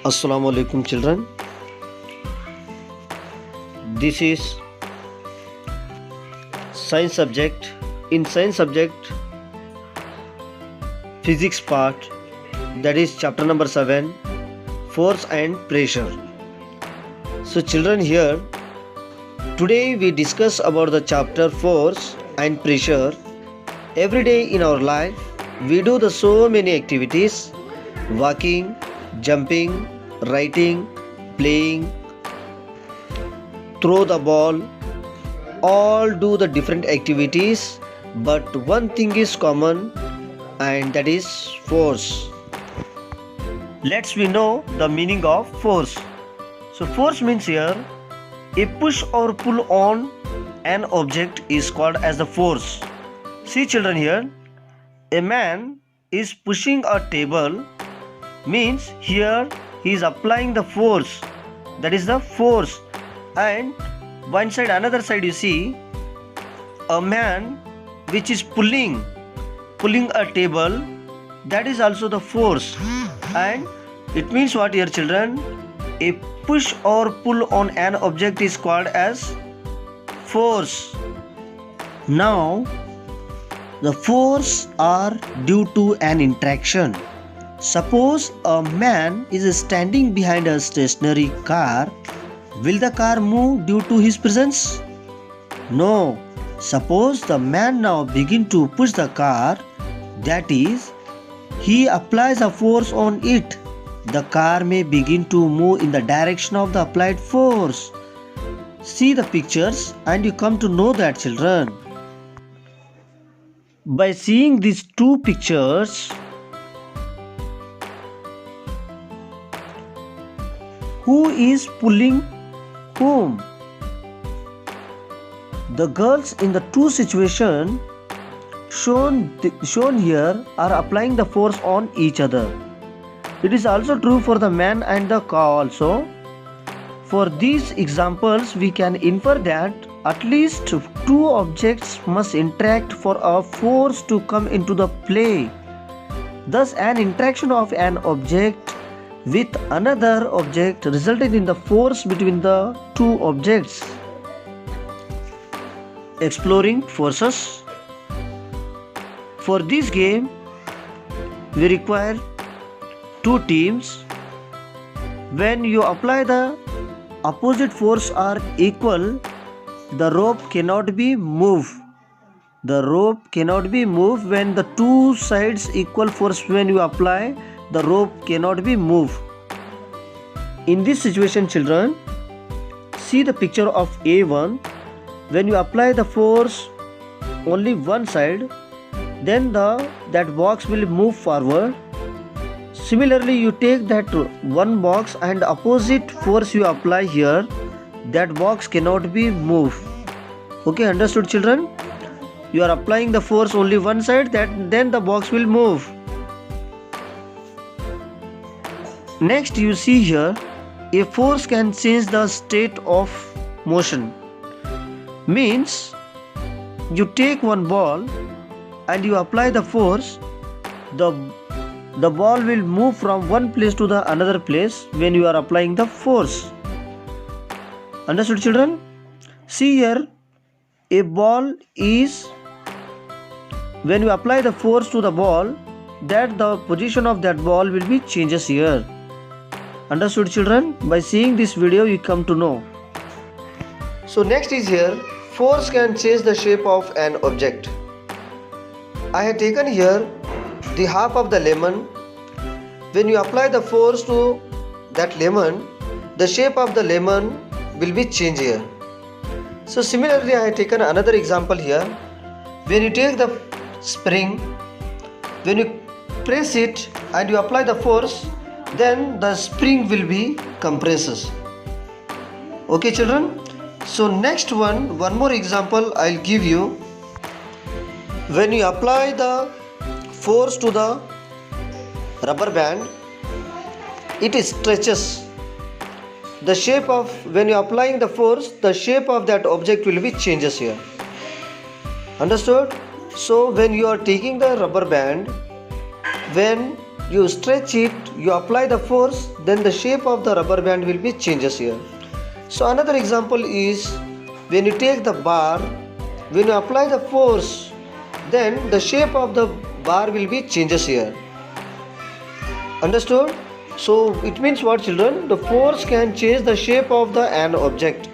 Assalamu alaikum children. This is science subject. In science subject physics part, that is chapter number 7, force and pressure. So children, here today we discuss about the chapter force and pressure. Every day in our life we do the so many activities: walking, jumping, writing, playing, throw the ball, all do the different activities, but one thing is common, and that is force. Let's we know the meaning of force. So force means here a push or pull on an object is called as the force. See children, here a man is pushing a table, means here he is applying the force, that is the force. And one side, another side, you see a man which is pulling a table, that is also the force. And it means what here children? A push or pull on an object is called as force. Now the force are due to an interaction. Suppose a man is standing behind a stationary car. Will the car move due to his presence? No. Suppose the man now begin to push the car, that is, he applies a force on it. The car may begin to move in the direction of the applied force. See the pictures and you come to know that children. By seeing these two pictures, who is pulling whom? The girls in the two situations shown here are applying the force on each other. It is also true for the man and the cow also. For these examples, we can infer that at least two objects must interact for a force to come into the play. Thus, an interaction of an object with another object resulted in the force between the two objects. Exploring forces. For this game, we require two teams. When you apply the opposite force are equal, the rope cannot be moved. The rope cannot be moved when the two sides equal force. When you apply, the rope cannot be moved. In this situation children, see the picture of A1. When you apply the force only one side, then that box will move forward. Similarly, you take that one box and opposite force you apply here, that box cannot be moved. Okay, understood children? You are applying the force only one side, then the box will move. Next, you see here a force can change the state of motion. Means you take one ball and you apply the force, the ball will move from one place to the another place when you are applying the force. Understood children? See here, a ball is, when you apply the force to the ball, that the position of that ball will be changes here. Understood children? By seeing this video you come to know. So next is here, force can change the shape of an object. I have taken here the half of the lemon. When you apply the force to that lemon, the shape of the lemon will be changed here. So similarly, I have taken another example here. When you take the spring, when you press it and you apply the force, then the spring will be compressed. Okay children? So next one more example I'll give you. When you apply the force to the rubber band, it stretches. The shape of, when you are applying the force, the shape of that object will be changes here. Understood? So when you are taking the rubber band, when you stretch it, you apply the force, then the shape of the rubber band will be changes here. So another example is when you take the bar, when you apply the force, then the shape of the bar will be changes here. Understood? So it means what, children? The force can change the shape of the an object.